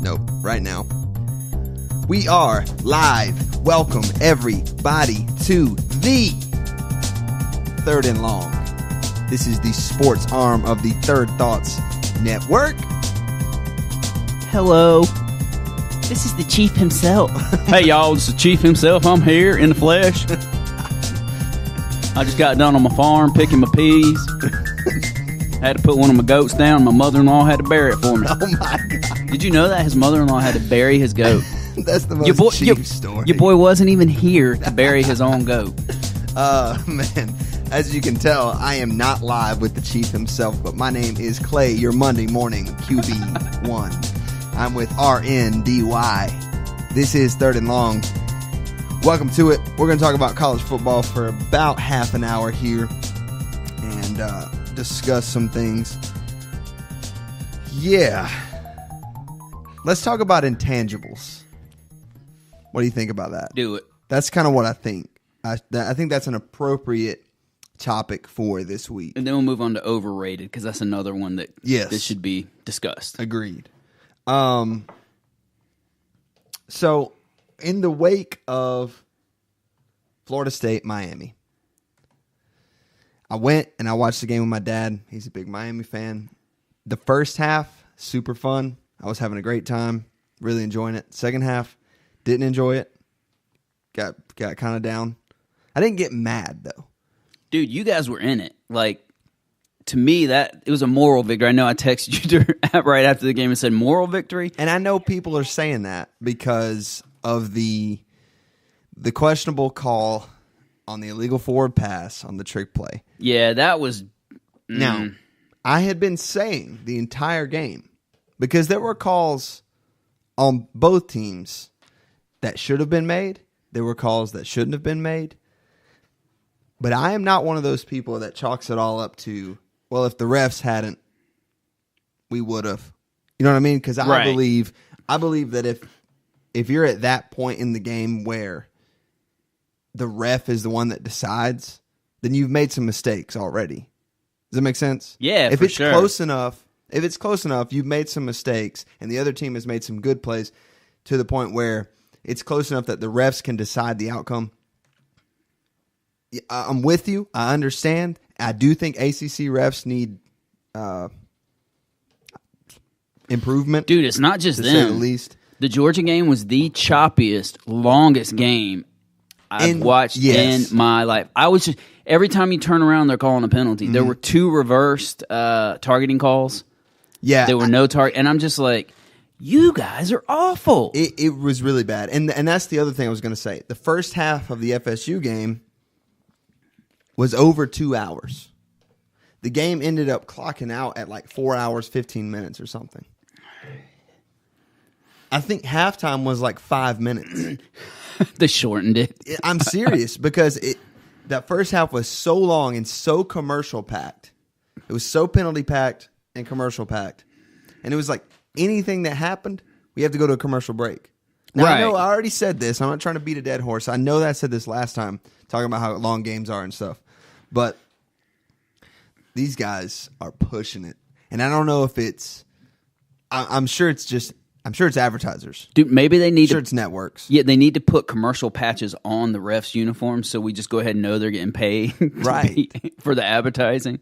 Nope, right now. We are live. Welcome, everybody, to the Third and Long. This is the sports arm of the Third Thoughts Network. Hello. This is the Chief himself. Hey, y'all, it's the Chief himself. I'm here in the flesh. I just got done on my farm picking my peas. Had to put one of my goats down. My mother-in-law had to bury it for me. Oh, my God. Did you know that his mother-in-law had to bury his goat? That's the most Chief story. Your boy wasn't even here to bury his own goat. Man, as you can tell, I am not live with the Chief himself, but my name is Clay, your Monday morning QB1. I'm with RNDY. This is Third and Long. Welcome to it. We're going to talk about college football for about half an hour here and discuss some things. Yeah. Let's talk about intangibles. What do you think about that? Do it. That's kind of what I think. I think that's an appropriate topic for this week. And then we'll move on to overrated, because that's another one that this should be discussed. Agreed. So, in the wake of Florida State, Miami, I went and I watched the game with my dad. He's a big Miami fan. The first half, super fun. I was having a great time, really enjoying it. Second half, didn't enjoy it. Got kind of down. I didn't get mad, though. Dude, you guys were in it. Like, to me, that it was a moral victory. I know I texted you right after the game and said moral victory. And I know people are saying that because of the questionable call on the illegal forward pass on the trick play. Yeah, that was... Now, I had been saying the entire game, because there were calls on both teams that should have been made. There were calls that shouldn't have been made. But I am not one of those people that chalks it all up to, well, if the refs hadn't, we would have. You know what I mean? Because I believe that if you're at that point in the game where the ref is the one that decides, then you've made some mistakes already. Does that make sense? Yeah, if for it's sure. close enough, you've made some mistakes, and the other team has made some good plays to the point where it's close enough that the refs can decide the outcome. I'm with you. I understand. I do think ACC refs need improvement. Dude, it's not just to them. say the least. The Georgia game was the choppiest, longest game I've watched in my life. I was just every time you turn around, they're calling a penalty. Mm-hmm. There were two reversed targeting calls. Yeah, there were no target, and I'm just like, you guys are awful. It was really bad, and that's the other thing I was going to say. The first half of the FSU game was over 2 hours. The game ended up clocking out at like 4 hours, 15 minutes or something. I think halftime was like 5 minutes. They shortened it. I'm serious, because that first half was so long and so commercial packed. It was so penalty packed and commercial packed. And it was like anything that happened, we have to go to a commercial break. Now, I know I already said this. I'm not trying to beat a dead horse. I know that I said this last time, talking about how long games are and stuff. But these guys are pushing it. And I don't know if it's I'm sure it's advertisers. Dude, maybe they need it's networks. Yeah, they need to put commercial patches on the refs' uniforms so we just go ahead and know they're getting paid for the advertising,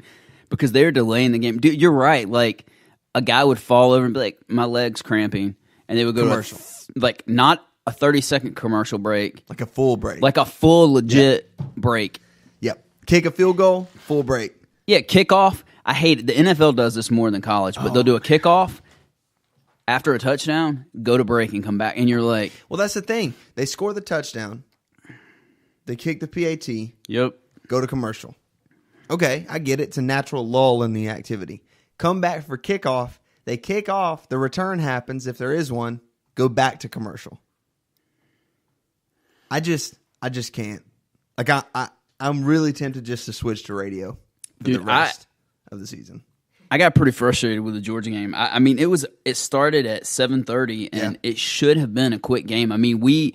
because they're delaying the game. Dude, you're right. Like, a guy would fall over and be like, my leg's cramping, and they would go commercial. Like not a 30-second commercial break. Like a full break. Like a full legit break. Yep. Kick a field goal, full break. Yeah, kickoff. I hate it. The NFL does this more than college, but they'll do a kickoff after a touchdown, go to break and come back, and you're like... Well, that's the thing. They score the touchdown. They kick the PAT. Yep. Go to commercial. Okay, I get it. It's a natural lull in the activity. Come back for kickoff. They kick off. The return happens, if there is one. Go back to commercial. I just can't. Like, I'm really tempted just to switch to radio for the rest of the season. I got pretty frustrated with the Georgia game. I mean, it started at 7:30, and it should have been a quick game. I mean,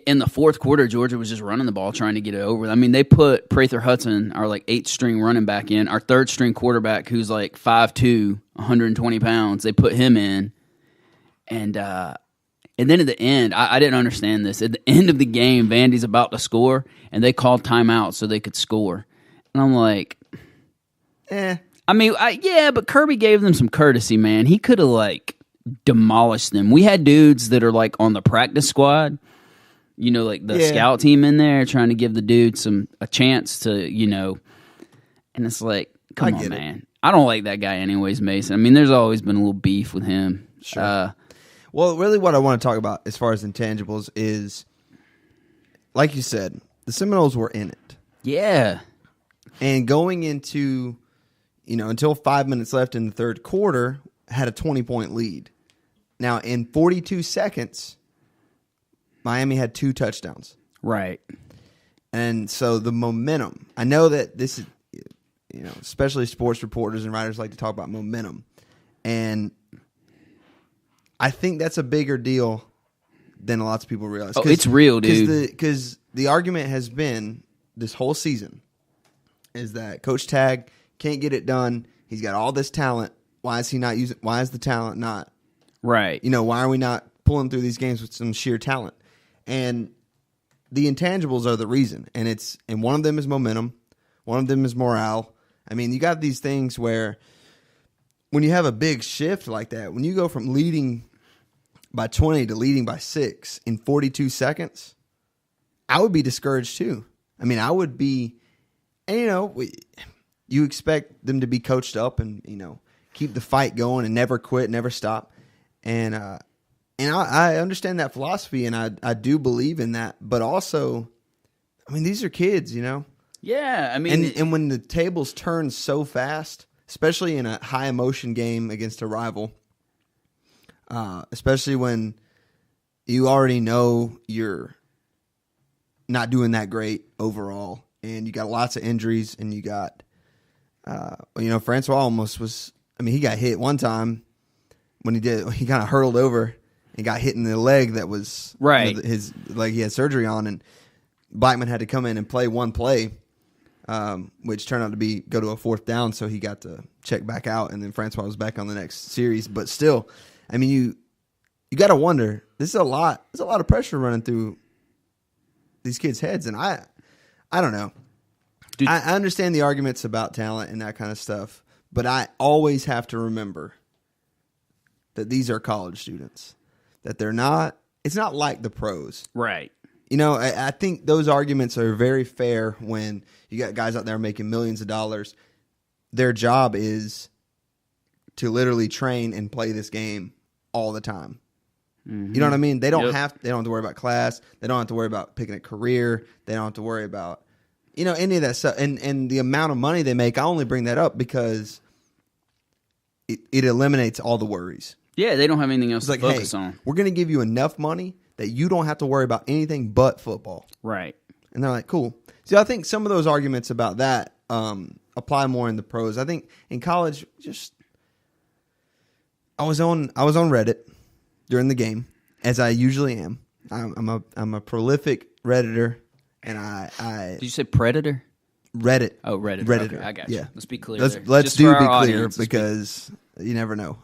in the fourth quarter, Georgia was just running the ball, trying to get it over. I mean, they put Prather Hudson, our like 8th-string running back, in. Our 3rd-string quarterback, who's like 5'2", 120 pounds, they put him in. And then at the end, I didn't understand this. At the end of the game, Vandy's about to score, and they called timeout so they could score. And I'm like, I mean, but Kirby gave them some courtesy, man. He could have, like, demolished them. We had dudes that are, like, on the practice squad, you know, like the scout team in there trying to give the dudes a chance to, you know, and it's like, come on, man. I don't like that guy anyways, Mason. I mean, there's always been a little beef with him. Sure. Well, really what I want to talk about as far as intangibles is, like you said, the Seminoles were in it. Yeah. And going into, you know, until 5 minutes left in the third quarter, had a 20-point lead. Now, in 42 seconds, Miami had 2 touchdowns. Right. And so the momentum, I know that this is, you know, especially sports reporters and writers like to talk about momentum. And I think that's a bigger deal than lots of people realize. Oh, it's real, dude. Because the argument has been this whole season is that Coach Tagg can't get it done. He's got all this talent. Why is he not using? Why is the talent not? Right. You know, why are we not pulling through these games with some sheer talent? And the intangibles are the reason. And one of them is momentum. One of them is morale. I mean, you got these things where when you have a big shift like that, when you go from leading by 20 to leading by 6 in 42 seconds, I would be discouraged too. I mean, I would be, and you know, you expect them to be coached up and, you know, keep the fight going and never quit, never stop. And I understand that philosophy, and I do believe in that. But also, I mean, these are kids, you know? Yeah, I mean. And when the tables turn so fast, especially in a high emotion game against a rival, especially when you already know you're not doing that great overall, and you got lots of injuries, and you got, you know, Francois almost was, I mean, he got hit one time when he kind of hurtled over and got hit in the leg that was, right, you know, his leg he had surgery on, and Blackman had to come in and play one play, which turned out to go to a 4th down, so he got to check back out, and then Francois was back on the next series. But still, I mean, you got to wonder. There's a lot of pressure running through these kids' heads, and I don't know. Dude, I understand the arguments about talent and that kind of stuff, but I always have to remember that these are college students, that they're not. It's not like the pros, right? You know, I think those arguments are very fair when you got guys out there making millions of dollars. Their job is to literally train and play this game all the time. Mm-hmm. You know what I mean? They don't have to worry about class. They don't have to worry about picking a career. They don't have to worry about, you know, any of that stuff. And the amount of money they make, I only bring that up because it eliminates all the worries. Yeah, they don't have anything else to focus on. We're going to give you enough money that you don't have to worry about anything but football. Right. And they're like, cool. See, I think some of those arguments about that apply more in the pros. I think in college, I was on Reddit during the game, as I usually am. I'm a prolific Redditor, and I Did you say predator? Reddit. Oh, Reddit. Redditor. Okay, I got you. Yeah. Let's be clear. Let's be clear because you never know.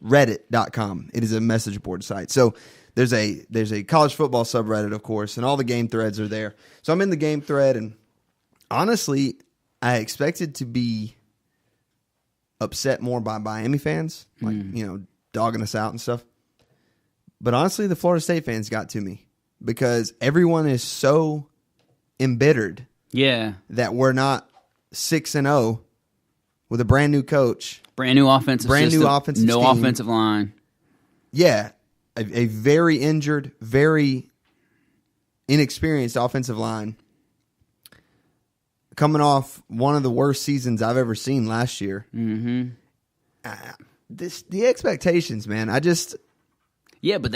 Reddit.com. It is a message board site. So there's a college football subreddit, of course, and all the game threads are there. So I'm in the game thread, and honestly, I expected to be upset more by Miami fans, like, you know, dogging us out and stuff. But honestly, the Florida State fans got to me because everyone is so embittered. Yeah. That we're not 6-0 with a brand new coach. Brand new offensive system. New offensive no scheme. Offensive line. Yeah. A very injured, very inexperienced offensive line. Coming off one of the worst seasons I've ever seen last year. Mm-hmm. The expectations, man. Yeah, but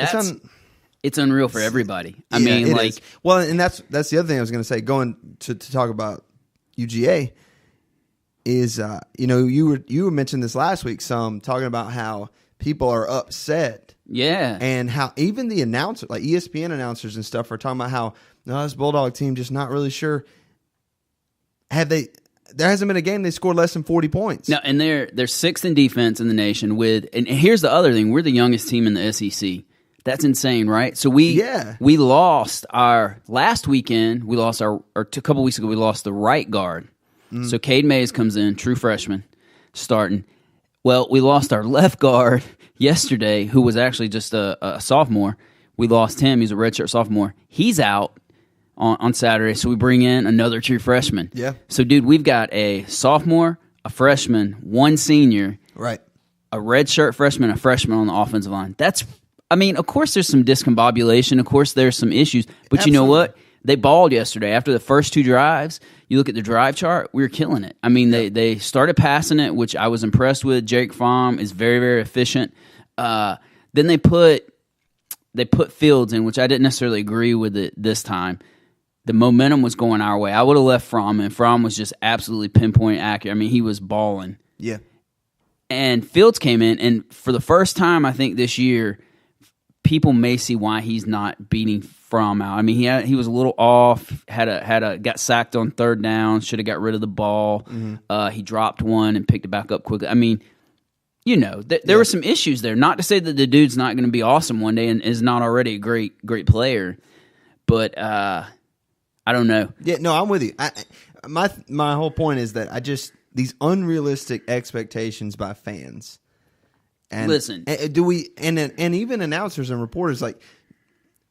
it's unreal for everybody. I mean, like, is. Well, and that's the other thing I was going to say. Going to talk about UGA is, you know, you were mentioning this last week. Some talking about how people are upset. Yeah, and how even the announcers, like ESPN announcers and stuff, are talking about how this Bulldog team just not really sure. Have they? there hasn't been a game they scored less than 40 points. No, and they're sixth in defense in the nation and here's the other thing. We're the youngest team in the SEC. That's insane, right? So we lost our last weekend. We lost a couple weeks ago. We lost the right guard. So Cade Mays comes in, true freshman, starting. Well, we lost our left guard yesterday, who was actually just a sophomore. We lost him. He's a redshirt sophomore. He's out on Saturday, so we bring in another true freshman. Yeah. So, dude, we've got a sophomore, a freshman, one senior, right, a redshirt freshman, a freshman on the offensive line. Of course there's some discombobulation. Of course there's some issues. But You know what? They balled yesterday. After the first two drives, you look at the drive chart, we were killing it. I mean, they started passing it, which I was impressed with. Jake Fromm is very, very efficient. Then they put Fields in, which I didn't necessarily agree with it this time. The momentum was going our way. I would have left Fromm, and Fromm was just absolutely pinpoint accurate. I mean, he was balling. Yeah. And Fields came in, and for the first time, I think this year, people may see why he's not beating Fromm out. I mean, he was a little off. Got sacked on third down. Should have got rid of the ball. Mm-hmm. He dropped one and picked it back up quickly. I mean, there were some issues there. Not to say that the dude's not going to be awesome one day and is not already a great player, but I don't know. Yeah, no, I'm with you. My whole point is that these unrealistic expectations by fans. And listen, do we and even announcers and reporters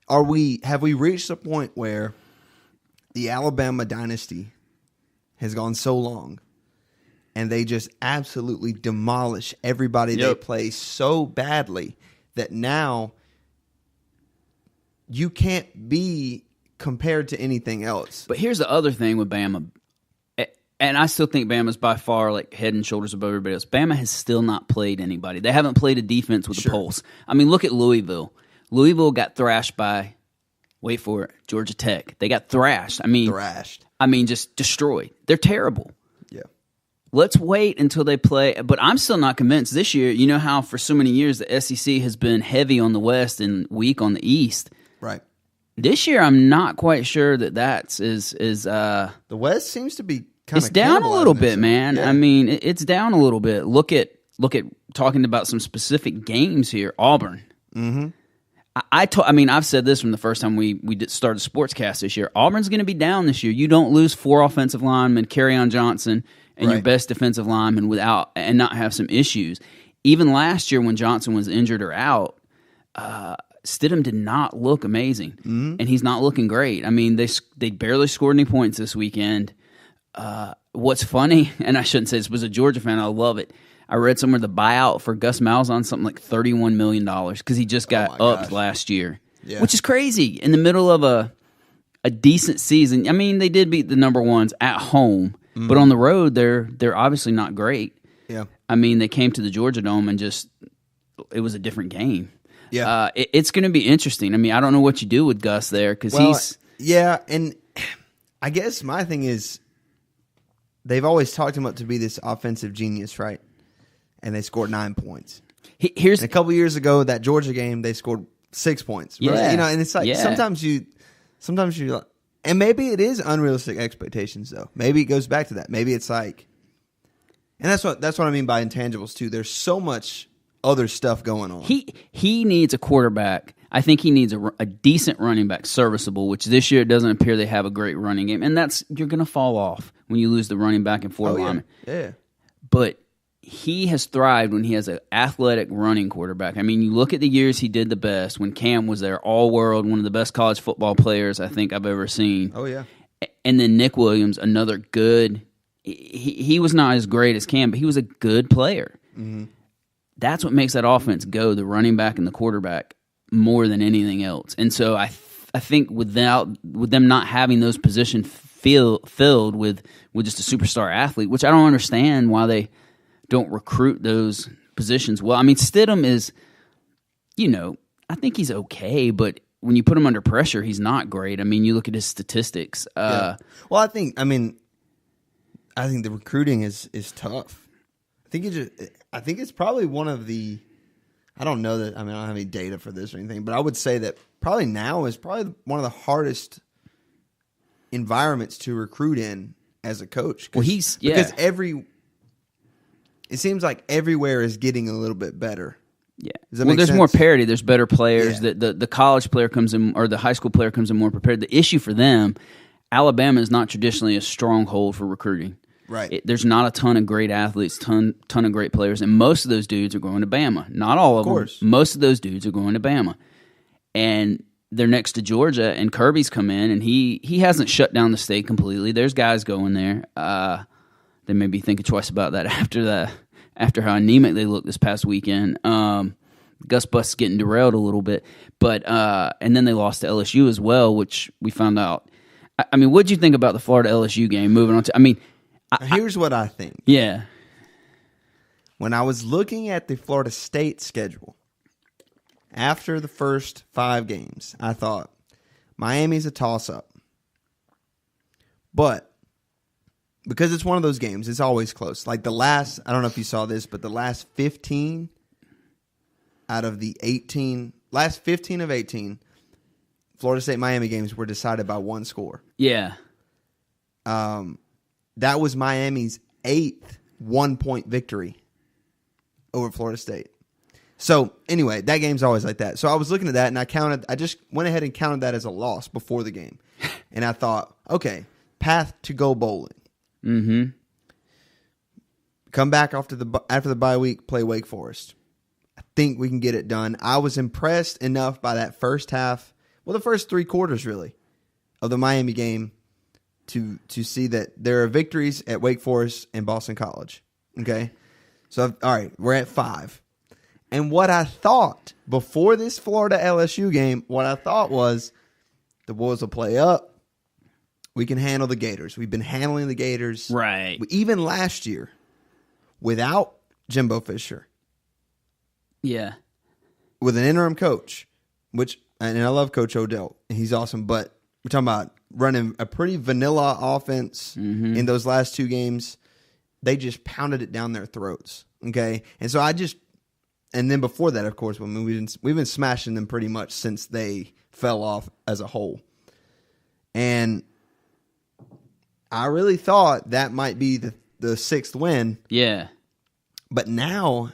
have we reached a point where the Alabama dynasty has gone so long and they just absolutely demolish everybody they play so badly that now you can't be compared to anything else? But here's the other thing with Bama. And I still think Bama's by far head and shoulders above everybody else. Bama has still not played anybody. They haven't played a defense with a pulse. I mean, look at Louisville. Louisville got thrashed by, wait for it, Georgia Tech. They got thrashed. I mean, just destroyed. They're terrible. Yeah. Let's wait until they play. But I'm still not convinced this year. You know how for so many years the SEC has been heavy on the West and weak on the East. Right. This year, I'm not quite sure that's the West seems to be. It's down a little bit, man. Yeah. I mean, it's down a little bit. Look at talking about some specific games here. Auburn. Mm-hmm. I've said this from the first time we started Sportscast this year. Auburn's going to be down this year. You don't lose 4 offensive linemen, Kerryon Johnson, and your best defensive lineman and not have some issues. Even last year when Johnson was injured or out, Stidham did not look amazing, and he's not looking great. I mean, they barely scored any points this weekend. What's funny, and I shouldn't say this, was a Georgia fan. I love it. I read somewhere the buyout for Gus Malzahn something like $31 million because he just got upped last year, which is crazy in the middle of a decent season. I mean, they did beat the number ones at home, but on the road they're obviously not great. Yeah, I mean, they came to the Georgia Dome and it was a different game. Yeah, it's going to be interesting. I mean, I don't know what you do with Gus there because and I guess my thing is. They've always talked him up to be this offensive genius, right? And they scored 9 points. And a couple years ago, that Georgia game, they scored 6 points. Right? Yeah, and it's sometimes you, and maybe it is unrealistic expectations though. Maybe it goes back to that. Maybe it's and that's what I mean by intangibles too. There's so much other stuff going on. He needs a quarterback. I think he needs a decent running back, serviceable, which this year it doesn't appear they have a great running game. And you're going to fall off when you lose the running back and 4 linemen. Yeah. But he has thrived when he has an athletic running quarterback. I mean, you look at the years he did the best when Cam was there, all-world, one of the best college football players I think I've ever seen. Oh, yeah. And then Nick Williams, another good – he was not as great as Cam, but he was a good player. Mm-hmm. That's what makes that offense go, the running back and the quarterback, more than anything else. And so I think with them not having those positions filled with just a superstar athlete, which I don't understand why they don't recruit those positions well. I mean, Stidham is, I think he's okay, but when you put him under pressure, he's not great. I mean, you look at his statistics. Well, I think the recruiting is tough. I think it's probably one of the. I don't know that. I mean, I don't have any data for this or anything, but I would say that probably now is probably one of the hardest environments to recruit in as a coach. Well, because it seems like everywhere is getting a little bit better. Yeah. Does that Well, make there's sense? more parity. There's better players. Yeah. The college player comes in, or the high school player comes in more prepared. The issue for them, Alabama is not traditionally a stronghold for recruiting. Right. There's not a ton of great athletes, ton of great players, and most of those dudes are going to Bama. Not all of them. Most of those dudes are going to Bama. And they're next to Georgia, and Kirby's come in, and he hasn't shut down the state completely. There's guys going there. They may be thinking twice about that after how anemic they looked this past weekend. Gus Bus getting derailed a little bit, but and then they lost to LSU as well, which we found out. I mean, what'd you think about the Florida LSU game? Moving on to, I mean, here's what I think. Yeah, when I was looking at the Florida State schedule after the first 5 games, I thought Miami's a toss-up, but because it's one of those games, it's always close. Like I don't know if you saw this, but the last 15 out of the 18, last 15 of 18 Florida State-Miami games were decided by 1 score. Yeah. That was Miami's 8th 1-point victory over Florida State. So, anyway, that game's always like that. So, I was looking at that, and I just went ahead and counted that as a loss before the game. And I thought, okay, path to go bowling. Mm-hmm. Come back after the bye week, play Wake Forest. I think we can get it done. I was impressed enough by that first half, well, the first 3 quarters, really, of the Miami game to see that there are victories at Wake Forest and Boston College. Okay? So, all right, we're at 5. And what I thought before this Florida LSU game, what I thought was the boys will play up. We can handle the Gators. We've been handling the Gators. Right. Even last year, without Jimbo Fisher. Yeah. With an interim coach, and I love Coach Odell. He's awesome, but we're talking about running a pretty vanilla offense in those last 2 games. They just pounded it down their throats. Okay? And so and then before that, of course, we've been smashing them pretty much since they fell off as a whole. And I really thought that might be the 6th win. Yeah. But now,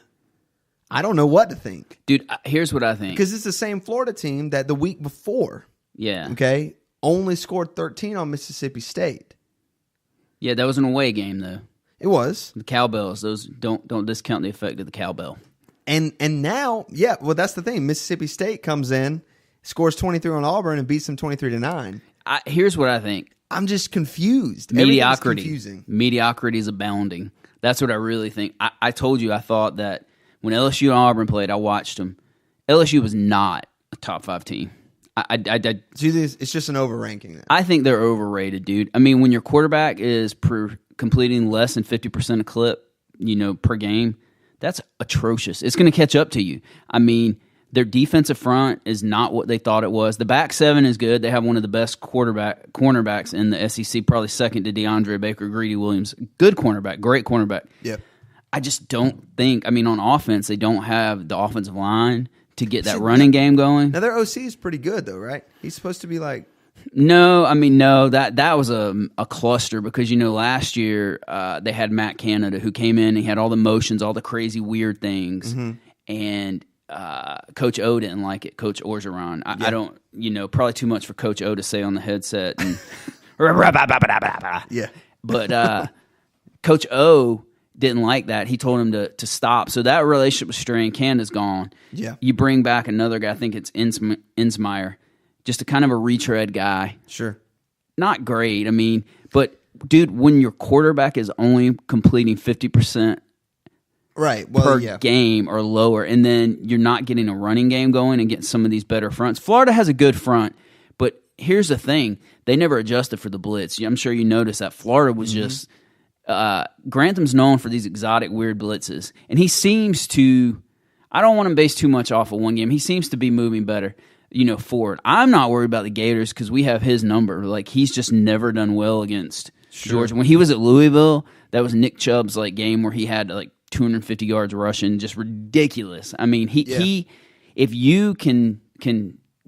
I don't know what to think. Dude, here's what I think. Because it's the same Florida team that the week before, Yeah. okay, only scored 13 on Mississippi State. Yeah, that was an away game, though. It was. The cowbells, those don't discount the effect of the cowbell. And now, yeah, well, that's the thing. Mississippi State comes in, scores 23 on Auburn, and beats them 23-9. Here's what I think. I'm just confused. Mediocrity. Confusing. Mediocrity is abounding. That's what I really think. I told you I thought that when LSU and Auburn played, I watched them. LSU was not a top 5 team. It's just an overranking. Then. I think they're overrated, dude. I mean, when your quarterback is completing less than 50% a clip, per game, that's atrocious. It's going to catch up to you. I mean, their defensive front is not what they thought it was. The back 7 is good. They have one of the best cornerbacks in the SEC, probably second to DeAndre Baker, Greedy Williams. Good cornerback, great cornerback. Yeah. I just don't think, on offense, they don't have the offensive line to get that running game going. Now, their OC is pretty good, though, right? He's supposed to be like... No, that was a cluster because, last year they had Matt Canada who came in, he had all the motions, all the crazy weird things, and Coach O didn't like it, Coach Orgeron. I don't, probably too much for Coach O to say on the headset. And yeah. But Coach O didn't like that. He told him to stop. So that relationship was strained. Canada's gone. Yeah. You bring back another guy, I think it's Insmeyer, just a kind of a retread guy. Sure. Not great. But dude, when your quarterback is only completing 50% per game or lower, and then you're not getting a running game going and getting some of these better fronts. Florida has a good front, but here's the thing. They never adjusted for the blitz. I'm sure you noticed that Florida was just Grantham's known for these exotic, weird blitzes. And he seems to, I don't want to base too much off of one game. He seems to be moving better, forward. I'm not worried about the Gators because we have his number. Like, he's just never done well against Georgia. When he was at Louisville, that was Nick Chubb's game where he had 250 yards rushing, just ridiculous. He if you can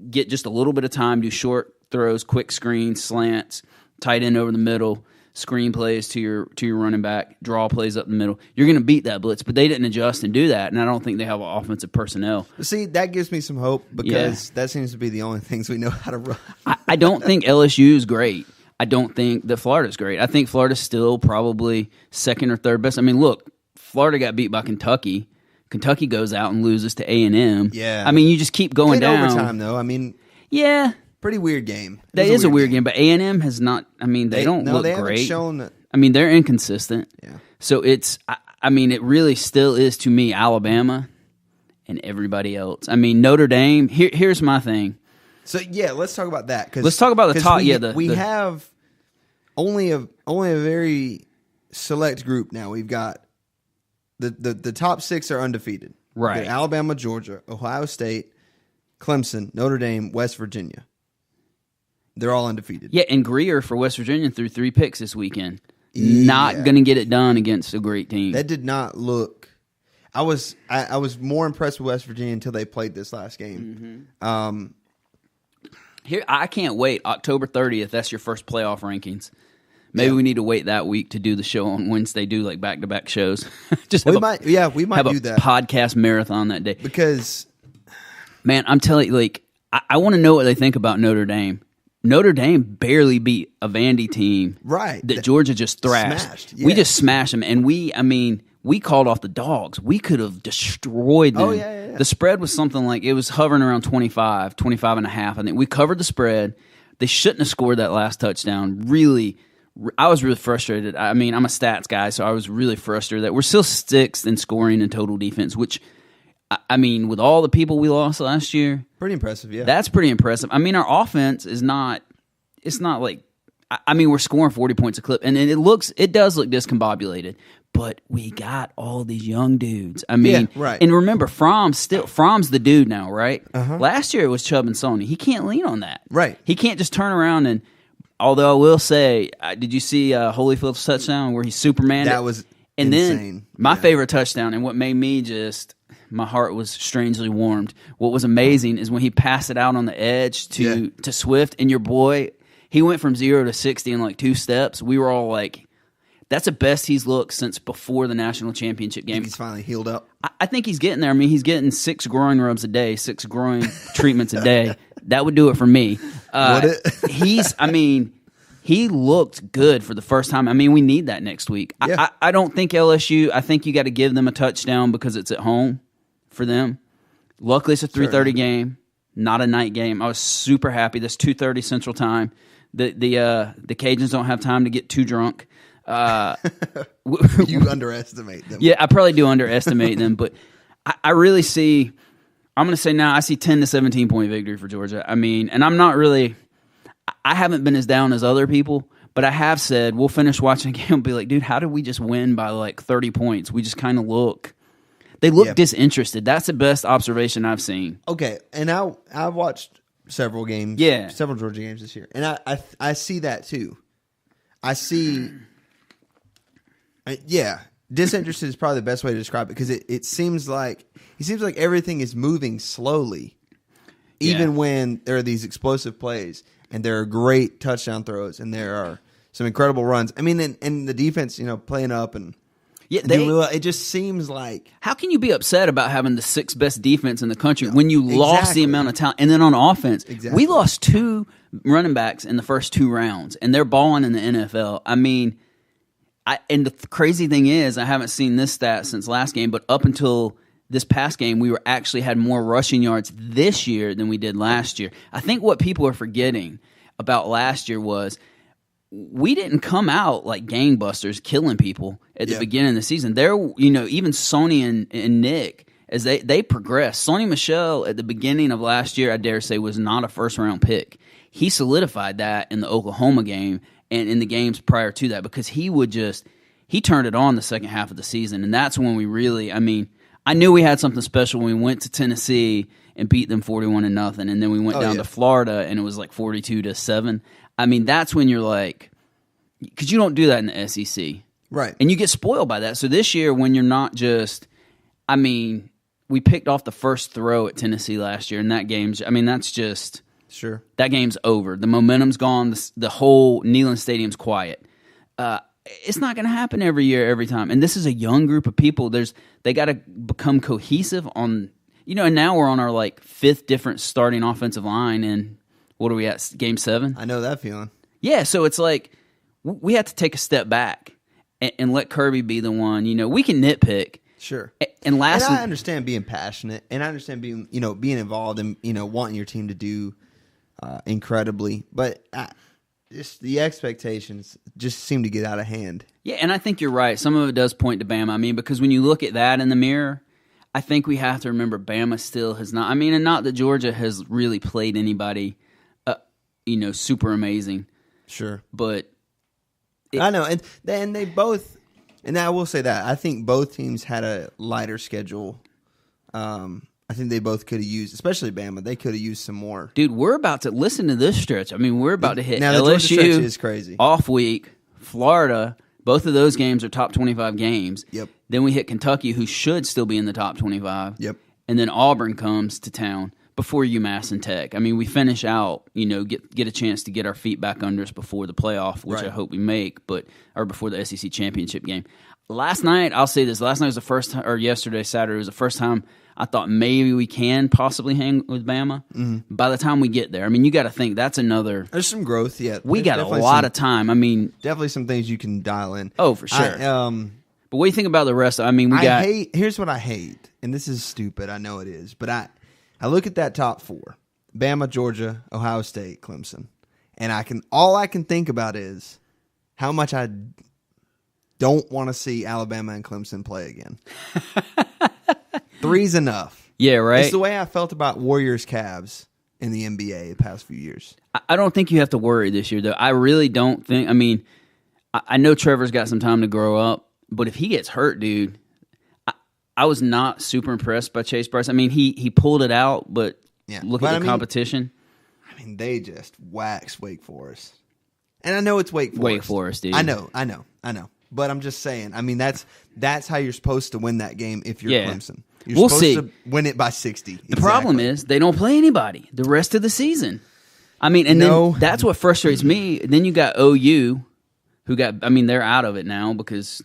get just a little bit of time, do short throws, quick screens, slants, tight end over the middle, screen plays to your running back, draw plays up the middle. You're going to beat that blitz, but they didn't adjust and do that, and I don't think they have offensive personnel. See, that gives me some hope because that seems to be the only things we know how to run. I don't think LSU is great. I don't think that Florida's great. I think Florida's still probably second or third best. I mean, look, Florida got beat by Kentucky. Kentucky goes out and loses to A&M. Yeah. I mean, you just keep going down. Overtime, though. I mean, yeah. Pretty weird game. That is a weird game, but A&M has not. I mean, they don't look they great. Haven't shown that. I mean, they're inconsistent. Yeah. So it's. I mean, it really still is to me Alabama and everybody else. I mean, Notre Dame. Here's my thing. So yeah, let's talk about that. Let's talk about the top. We have only a very select group now. We've got the top 6 are undefeated. Right. Alabama, Georgia, Ohio State, Clemson, Notre Dame, West Virginia. They're all undefeated. Yeah, and Greer for West Virginia threw 3 picks this weekend. Not going to get it done against a great team. That did not look. I was more impressed with West Virginia until they played this last game. Mm-hmm. Here, I can't wait. October 30th. That's your first playoff rankings. Maybe we need to wait that week to do the show on Wednesday. Do like back-to-back shows. We might do that podcast marathon that day because, man, I'm telling you, like I want to know what they think about Notre Dame. Notre Dame barely beat a Vandy team, right? That Georgia just thrashed. Yeah. We just smashed them, and we called off the dogs. We could have destroyed them. Oh, yeah. The spread was something like, it was hovering around 25 and a half. I think we covered the spread. They shouldn't have scored that last touchdown. Really, I was really frustrated. I mean, I'm a stats guy, so I was really frustrated that we're still 6th in scoring and total defense, which, I mean, with all the people we lost last year, pretty impressive, yeah. That's pretty impressive. I mean, our offense is not, it's not like, I mean, we're scoring 40 points a clip, and it does look discombobulated, but we got all these young dudes. I mean, right. And remember, Fromm's the dude now, right? Uh-huh. Last year it was Chubb and Sony. He can't lean on that. Right. He can't just turn around and, although I will say, did you see Holyfield's touchdown where he Supermaned? That was and insane. Then my favorite touchdown, and what made me just, my heart was strangely warmed. What was amazing is when he passed it out on the edge to Swift, and your boy, he went from 0 to 60 in like 2 steps. We were all like, that's the best he's looked since before the national championship game. He's finally healed up. I think he's getting there. I mean, he's getting 6 groin rubs a day, 6 groin treatments a day. That would do it for me. Would it? He looked good for the first time. I mean, we need that next week. Yeah. I don't think LSU, I think you got to give them a touchdown because it's at home for them. Luckily, it's a 3:30 game, not a night game. I was super happy. That's 2:30 Central Time. The Cajuns don't have time to get too drunk. You underestimate them. Yeah, I probably do underestimate them, but I really see, I'm going to say now, I see 10 to 17 point victory for Georgia. I mean, and I'm not really, I haven't been as down as other people, but I have said, we'll finish watching a game and be like, dude, how did we just win by like 30 points? We just kind of they look disinterested. That's the best observation I've seen. Okay, and I've watched several games, several Georgia games this year, and I see that too. I see, disinterested is probably the best way to describe it because it seems like everything is moving slowly, even when there are these explosive plays and there are great touchdown throws and there are some incredible runs. I mean, and the defense, playing up and. Yeah, it just seems like, how can you be upset about having the 6th best defense in the country when you lost the amount of talent? And then on offense, we lost 2 running backs in the first 2 rounds, and they're balling in the NFL. I mean, and the crazy thing is, I haven't seen this stat since last game, but up until this past game, we actually had more rushing yards this year than we did last year. I think what people are forgetting about last year was, we didn't come out like gangbusters killing people at the beginning of the season. There, even Sony and Nick, as they progressed. Sony Michel at the beginning of last year, I dare say, was not a first-round pick. He solidified that in the Oklahoma game and in the games prior to that because he turned it on the second half of the season, and that's when we really, I mean, I knew we had something special when we went to Tennessee and beat them 41-0, and then we went down to Florida and it was like 42-7. I mean, that's when you're like, because you don't do that in the SEC. Right. And you get spoiled by that. So this year, when you're not just, I mean, we picked off the first throw at Tennessee last year, and that game's, I mean, that's just, sure, that game's over. The momentum's gone. The whole Neyland Stadium's quiet. It's not going to happen every year, every time. And this is a young group of people. They got to become cohesive on, and now we're on our like 5th different starting offensive line. And what are we at? Game 7? I know that feeling. Yeah. So it's like we have to take a step back and let Kirby be the one. We can nitpick. Sure. And I understand being passionate, and I understand being involved and wanting your team to do incredibly, but just the expectations just seem to get out of hand. Yeah, and I think you're right. Some of it does point to Bama. I mean, because when you look at that in the mirror, I think we have to remember Bama still has not. I mean, and not that Georgia has really played anybody, super amazing. Sure, but I know, and they both. And I will say that I think both teams had a lighter schedule. I think they both could have used, especially Bama. They could have used some more. Dude, we're about to listen to this stretch. I mean, we're about to hit now, the Georgia stretch is crazy. Off week, Florida. Both of those games are top 25 games. Yep. Then we hit Kentucky, who should still be in the top 25. Yep. And then Auburn comes to town before UMass and Tech. I mean, we finish out, get a chance to get our feet back under us before the playoff, which right. I hope we make, or before the SEC championship game. Last night, I'll say this. Last night was the first time, or yesterday, Saturday, was the first time I thought maybe we can possibly hang with Bama. Mm-hmm. By the time we get there, I mean, you got to think that's another. There's some growth yet. We got a lot of time. I mean, definitely some things you can dial in. Oh, for sure. But what do you think about the rest? I mean, here's what I hate, and this is stupid. I know it is, but I look at that top 4: Bama, Georgia, Ohio State, Clemson, and all I can think about is how much I don't want to see Alabama and Clemson play again. 3's enough. Yeah, right. It's the way I felt about Warriors Cavs in the NBA the past few years. I don't think you have to worry this year, though. I really don't think. I mean, I know Trevor's got some time to grow up, but if he gets hurt, dude, I was not super impressed by Chase Bryce. I mean, he pulled it out, but look at the competition. I mean, they just waxed Wake Forest. And I know it's Wake Forest. Wake Forest, dude. I know. But I'm just saying, I mean, that's how you're supposed to win that game if you're Clemson. You're supposed to win it by 60. The problem is they don't play anybody the rest of the season. I mean, and then that's what frustrates me. Then you got OU, who they're out of it now because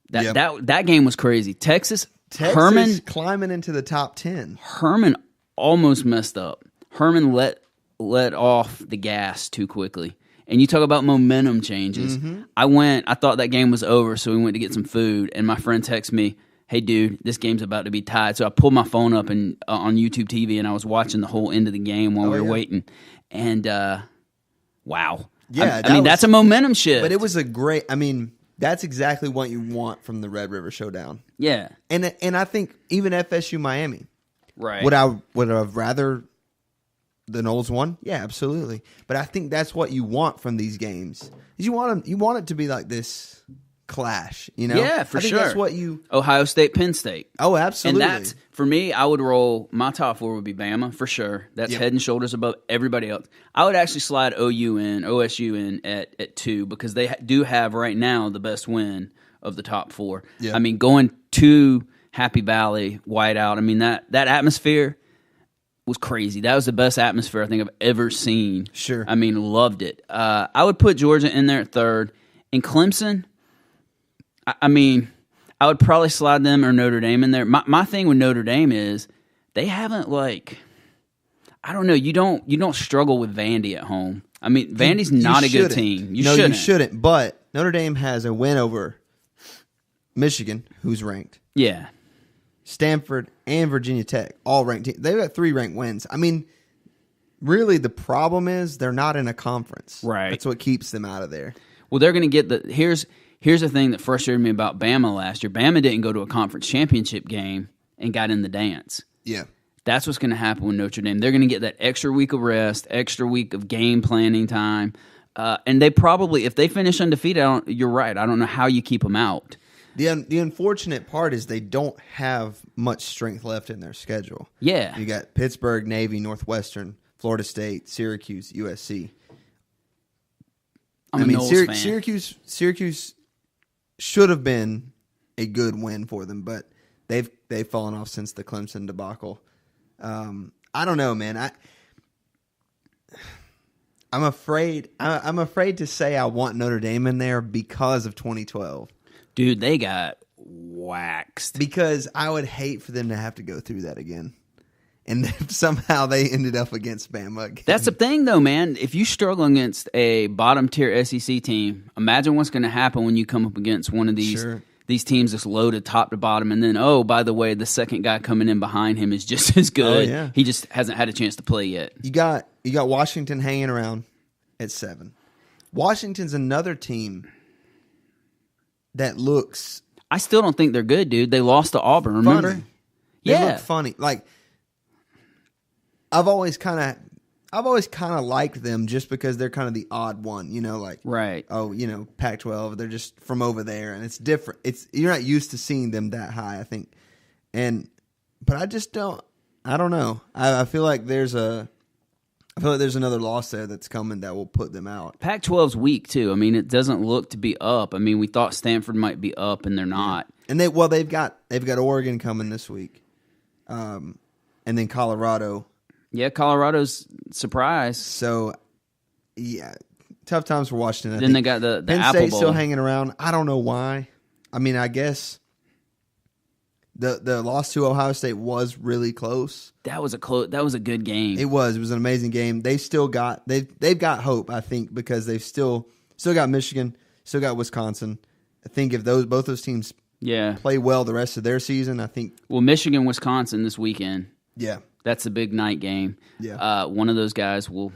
that game was crazy. Texas Herman climbing into the top 10. Herman almost messed up. Herman let off the gas too quickly. And you talk about momentum changes. Mm-hmm. I thought that game was over, so we went to get some food, and my friend texted me, "Hey, dude, this game's about to be tied." So I pulled my phone up and on YouTube TV, and I was watching the whole end of the game while we were waiting. And wow, yeah, I mean that's a momentum shift. But it was a great. I mean, that's exactly what you want from the Red River Showdown. Yeah, and I think even FSU Miami, right? Would I have rather the Noles won? Yeah, absolutely. But I think that's what you want from these games. Is you want it to be like this clash, Yeah, for sure. That's what you Ohio State, Penn State. Oh, absolutely. And that's for me. I would roll my top 4 would be Bama for sure. That's head and shoulders above everybody else. I would actually slide OSU in at 2 because they do have right now the best win of the top 4. Yeah. I mean, going to Happy Valley, whiteout. I mean that atmosphere was crazy. That was the best atmosphere I think I've ever seen. Sure. I mean, loved it. I would put Georgia in there at 3rd. And Clemson, I mean, I would probably slide them or Notre Dame in there. My thing with Notre Dame is they haven't I don't know. You don't struggle with Vandy at home. I mean, Vandy's not a good team. You shouldn't. But Notre Dame has a win over Michigan, who's ranked. Yeah. Stanford and Virginia Tech, all ranked teams. They've got 3 ranked wins. I mean, really, the problem is they're not in a conference. Right. That's what keeps them out of there. Well, they're going to get Here's the thing that frustrated me about Bama last year. Bama didn't go to a conference championship game and got in the dance. Yeah. That's what's going to happen with Notre Dame. They're going to get that extra week of rest, extra week of game planning time. And they probably, if they finish undefeated, you're right. I don't know how you keep them out. The unfortunate part is they don't have much strength left in their schedule. Yeah. You got Pittsburgh, Navy, Northwestern, Florida State, Syracuse, USC. I'm a Noles fan. Syracuse should have been a good win for them, but they've fallen off since the Clemson debacle. I don't know, man. I'm afraid to say I want Notre Dame in there because of 2012. Dude, they got waxed. Because I would hate for them to have to go through that again. And if somehow they ended up against Bama again. That's the thing, though, man. If you struggle against a bottom-tier SEC team, imagine what's going to happen when you come up against one of these teams that's loaded top to bottom. And then, oh, by the way, the second guy coming in behind him is just as good. Oh, yeah. He just hasn't had a chance to play yet. You got Washington hanging around at 7. Washington's another team that looks... I still don't think they're good, dude. They lost to Auburn, remember? Funny. They look funny. Like, I've always kind of liked them just because they're kind of the odd one, you know, like, right. Oh, you know, Pac-12, they're just from over there, and it's different. You're not used to seeing them that high, I think. But I just don't know. I feel like there's another loss there that's coming that will put them out. Pac-12's weak too. I mean, it doesn't look to be up. I mean, we thought Stanford might be up, and they're not. And they've got Oregon coming this week, and then Colorado. Yeah, Colorado's surprise. So, yeah, tough times for Washington. Then they got the Penn Apple State Bowl still hanging around. I don't know why. I mean, I guess the loss to Ohio State was really close. That was a good game. It was an amazing game. They've got hope, I think, because they've still got Michigan, still got Wisconsin. I think if both those teams play well the rest of their season, I think. Well, Michigan, Wisconsin this weekend. Yeah. That's a big night game. Yeah. One of those guys will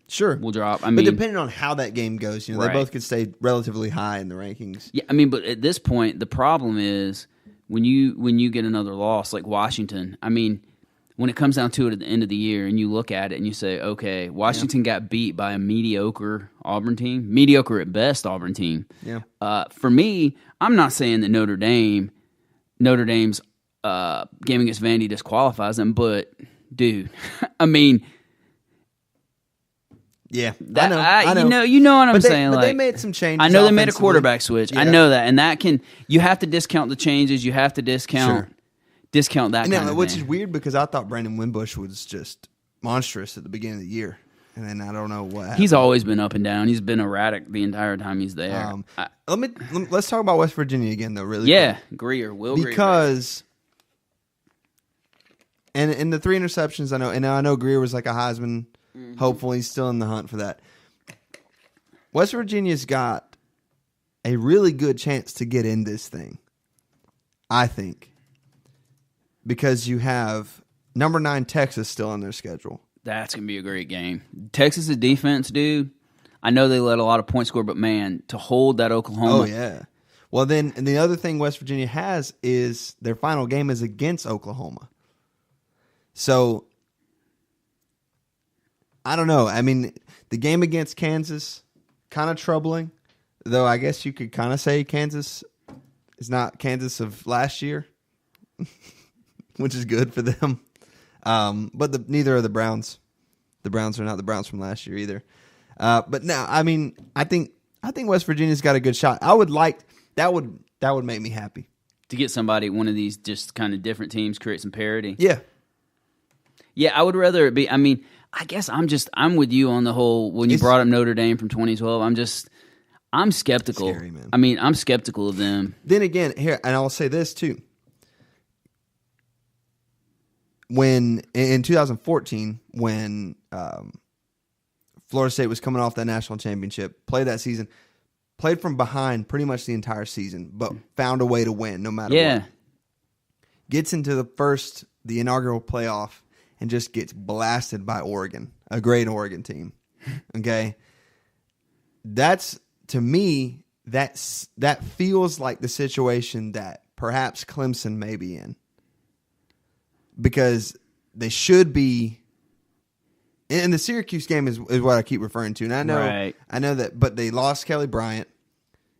drop. I mean, but depending on how that game goes, you know, right. They both could stay relatively high in the rankings. Yeah, I mean, but at this point, the problem is when you get another loss like Washington. I mean, when it comes down to it at the end of the year, and you look at it and you say, okay, Washington got beat by a mediocre Auburn team, mediocre at best Auburn team. Yeah. For me, I'm not saying that Notre Dame's game against Vandy disqualifies them, but dude, I mean, yeah, I know. You know what I'm saying. But like, they made some changes. I know they made a quarterback switch. Yeah. I know that, and you have to discount the changes. You have to discount that kind of which thing. is weird because I thought Brandon Wimbush was just monstrous at the beginning of the year, and then I don't know what happened. He's always been up and down. He's been erratic the entire time he's there. Let's talk about West Virginia again, though. Really, quick. Will Greer, because. And in the 3 interceptions, I know Greer was like a Heisman hopeful. He's still in the hunt for that. West Virginia's got a really good chance to get in this thing, I think, because you have number 9 Texas still on their schedule. That's going to be a great game. Texas' defense, dude, I know they let a lot of points score, but man, to hold that Oklahoma. Oh, yeah. Well, then, and the other thing West Virginia has is their final game is against Oklahoma. So, I don't know. I mean, the game against Kansas, kind of troubling. Though I guess you could kind of say Kansas is not Kansas of last year, which is good for them. But neither are the Browns. The Browns are not the Browns from last year either. But no, I mean, I think West Virginia's got a good shot. I would like that would make me happy to get one of these just kind of different teams, create some parity. Yeah. Yeah, I would rather it be. I mean, I guess I'm with you on the whole. When you brought up Notre Dame from 2012, I'm skeptical. Scary, man. I mean, I'm skeptical of them. Then again, here, and I'll say this too. When in 2014, when Florida State was coming off that national championship, played from behind pretty much the entire season, but found a way to win no matter what. Gets into the inaugural playoff. And just gets blasted by Oregon, a great Oregon team. Okay, that's to me that feels like the situation that perhaps Clemson may be in, because they should be. And the Syracuse game is what I keep referring to, and I know that, but they lost Kelly Bryant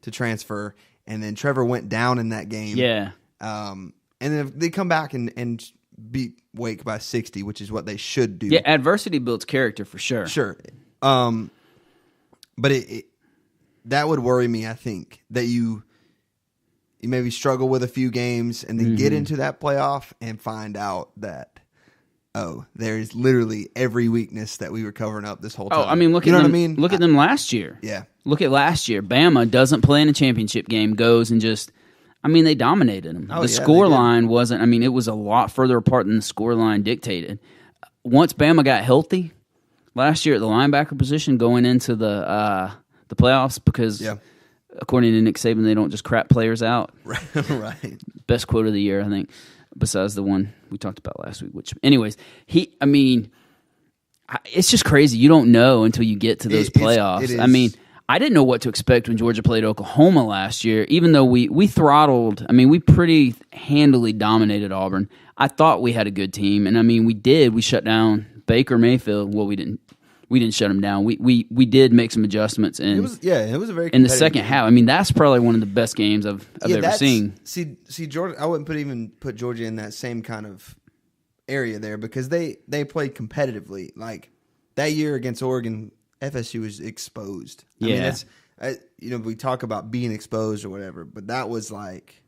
to transfer, and then Trevor went down in that game. Yeah, and then they come back and beat Wake by 60, which is what they should do. Yeah, adversity builds character for sure. Sure. But that would worry me, I think, that you maybe struggle with a few games and then get into that playoff and find out that there's literally every weakness that we were covering up this whole time. Oh, I mean, look at them. Look at them last year. Yeah. Look at last year. Bama doesn't play in a championship game, goes and just, I mean, they dominated them. The score line wasn't, I mean, it was a lot further apart than the score line dictated. Once Bama got healthy last year at the linebacker position going into the playoffs, because according to Nick Saban, they don't just crap players out. Right. Best quote of the year, I think, besides the one we talked about last week. Which, anyways, it's just crazy. You don't know until you get to those playoffs. I mean, I didn't know what to expect when Georgia played Oklahoma last year, even though we throttled. I mean, we pretty handily dominated Auburn. I thought we had a good team, and I mean, we did. We shut down Baker Mayfield. Well, we didn't shut him down. We did make some adjustments, and it was a very in the second half. I mean, that's probably one of the best games I've ever seen. See, Georgia. I wouldn't put Georgia in that same kind of area there, because they played competitively. Like that year against Oregon, FSU was exposed. I mean, that's we talk about being exposed or whatever, but that was like,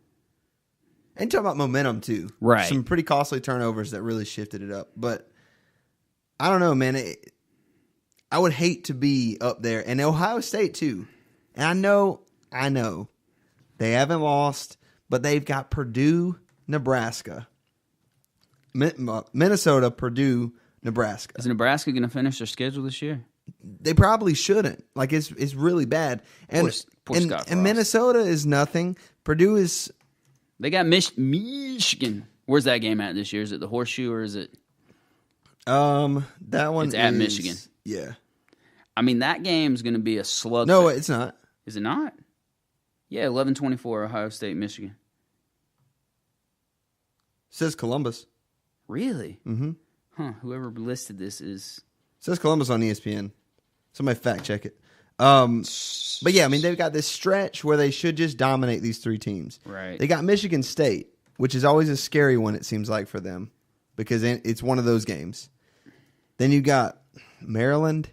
and talk about momentum too. Right, some pretty costly turnovers that really shifted it up. But I don't know, man. I would hate to be up there, and Ohio State too. And I know, they haven't lost, but they've got Purdue, Nebraska, Minnesota, Purdue, Nebraska. Is Nebraska going to finish their schedule this year? They probably shouldn't. Like it's really bad. And poor Scott Frost. And Minnesota is nothing. Purdue is. They got Michigan. Where's that game at this year? Is it the Horseshoe or is it? That one it's at Michigan. Yeah. I mean, that game's going to be a slugfest. No, it's not. Is it not? Yeah, 11-24, Ohio State, Michigan. Says Columbus. Really? Mm-hmm. Huh. Whoever listed this is... Says Columbus on ESPN. Somebody fact check it. But yeah, I mean, they've got this stretch where they should just dominate these three teams. Right. They got Michigan State, which is always a scary one, it seems like, for them, because it's one of those games. Then you got Maryland.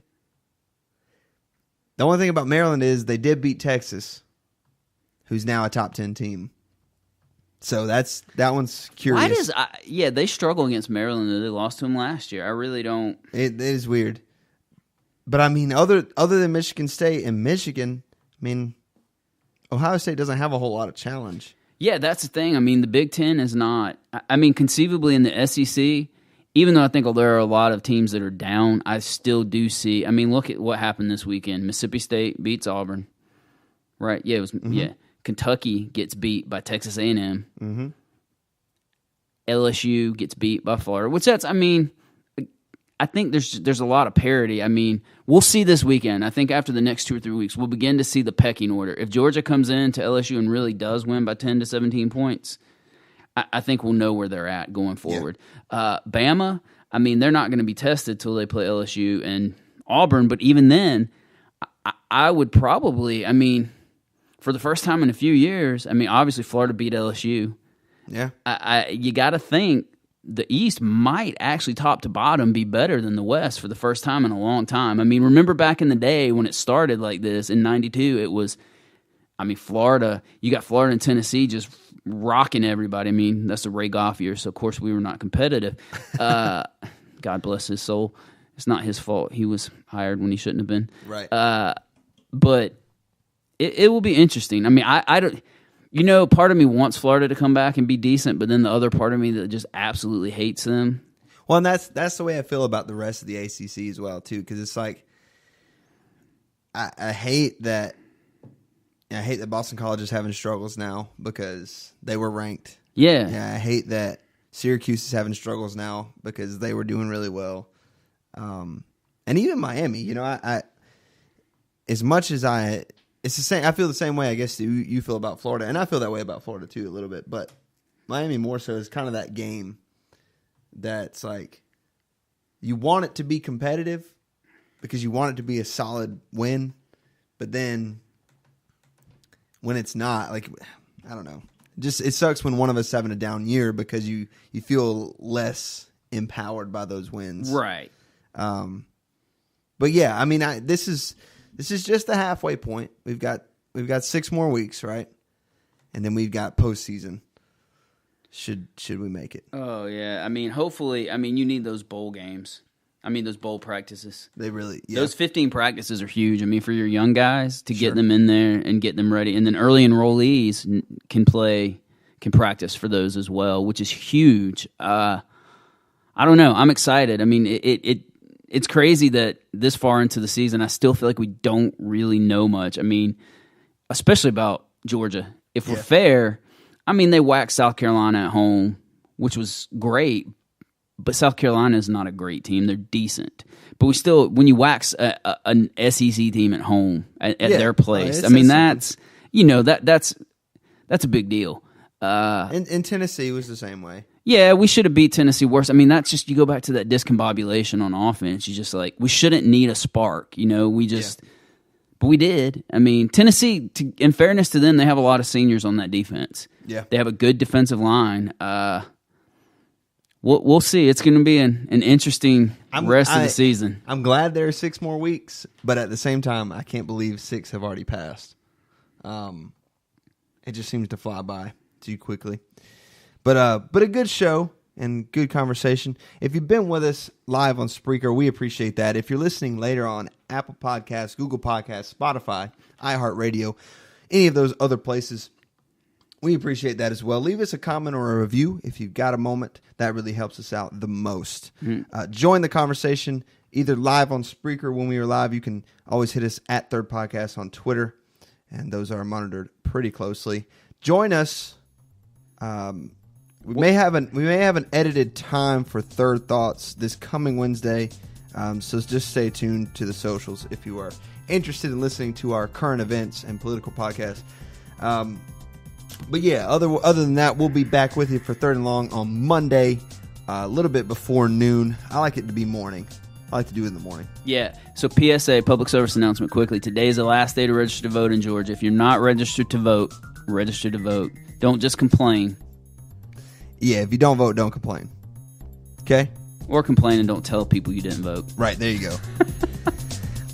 The only thing about Maryland is they did beat Texas, who's now a top 10 team. So that one's curious. They struggle against Maryland. They lost to them last year. I really don't. It is weird. But I mean, other than Michigan State and Michigan, I mean, Ohio State doesn't have a whole lot of challenge. Yeah, that's the thing. I mean, the Big Ten is not. I mean, conceivably in the SEC, even though I think there are a lot of teams that are down, I still do see. I mean, look at what happened this weekend. Mississippi State beats Auburn, right? Yeah, it was. Mm-hmm. Yeah, Kentucky gets beat by Texas A&M. Mm-hmm. LSU gets beat by Florida, which I mean, I think there's a lot of parity. I mean, we'll see this weekend. I think after the next 2 or 3 weeks, we'll begin to see the pecking order. If Georgia comes in to LSU and really does win by 10 to 17 points, I think we'll know where they're at going forward. Yeah. Bama, I mean, they're not going to be tested till they play LSU and Auburn, but even then, I would probably, I mean, for the first time in a few years, I mean, obviously Florida beat LSU. Yeah. You got to think the East might actually top to bottom be better than the West for the first time in a long time. I mean, remember back in the day when it started like this in 92, it was, I mean, Florida, you got Florida and Tennessee just rocking everybody. I mean, that's the Ray Goff year, so of course we were not competitive. God bless his soul. It's not his fault. He was hired when he shouldn't have been. Right. But it will be interesting. I mean, I don't, you know, part of me wants Florida to come back and be decent, but then the other part of me that just absolutely hates them. Well, and that's the way I feel about the rest of the ACC as well, too, because it's like I hate that. I hate that Boston College is having struggles now because they were ranked. Yeah. I hate that Syracuse is having struggles now because they were doing really well. And even Miami, you know, I as much as it's the same. I feel the same way, I guess, you feel about Florida, and I feel that way about Florida too a little bit. But Miami more so is kind of that game that's like you want it to be competitive because you want it to be a solid win, but then when it's not, like, I don't know, just it sucks when one of us having a down year because you feel less empowered by those wins, right? But yeah, I mean, this is just the halfway point. We've got 6 more weeks, right? And then we've got postseason. should we make it. Oh, yeah. I mean, hopefully, you need those bowl games. Those bowl practices. They really, Those 15 practices are huge. For your young guys to get them in there and get them ready. And then early enrollees can practice for those as well, which is huge. I don't know. I'm excited. It's crazy that this far into the season, I still feel like we don't really know much. Especially about Georgia. If we're fair, they whacked South Carolina at home, which was great. But South Carolina is not a great team. They're decent. But we still, when you wax an SEC team at home at their place, that's a big deal. And Tennessee was the same way. Yeah, we should have beat Tennessee worse. That's just, you go back to that discombobulation on offense. You just we shouldn't need a spark. But we did. Tennessee, in fairness to them, they have a lot of seniors on that defense. Yeah. They have a good defensive line. We'll see. It's going to be an interesting rest of the season. I'm glad there are 6 more weeks, but at the same time, I can't believe 6 have already passed. It just seems to fly by too quickly. But a good show and good conversation. If you've been with us live on Spreaker, we appreciate that. If you're listening later on Apple Podcasts, Google Podcasts, Spotify, iHeartRadio, any of those other places, we appreciate that as well. Leave us a comment or a review if you've got a moment. That really helps us out the most. Join the conversation either live on Spreaker when we are live. You can always hit us at Third Podcast on Twitter, and those are monitored pretty closely. Join us. We may have an edited time for Third Thoughts this coming Wednesday, so just stay tuned to the socials if you are interested in listening to our current events and political podcast. But yeah, other than that, we'll be back with you for Third and Long on Monday, a little bit before noon. I like it to be morning. I like to do it in the morning. Yeah. So PSA, public service announcement quickly. Today is the last day to register to vote in Georgia. If you're not registered to vote, register to vote. Don't just complain. Yeah, if you don't vote, don't complain. Okay? Or complain and don't tell people you didn't vote. Right, there you go.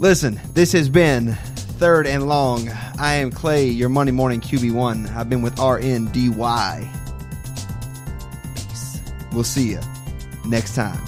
Listen, this has been Third and Long. I am Clay, your Monday morning QB1. I've been with RNDY. Peace. We'll see you next time.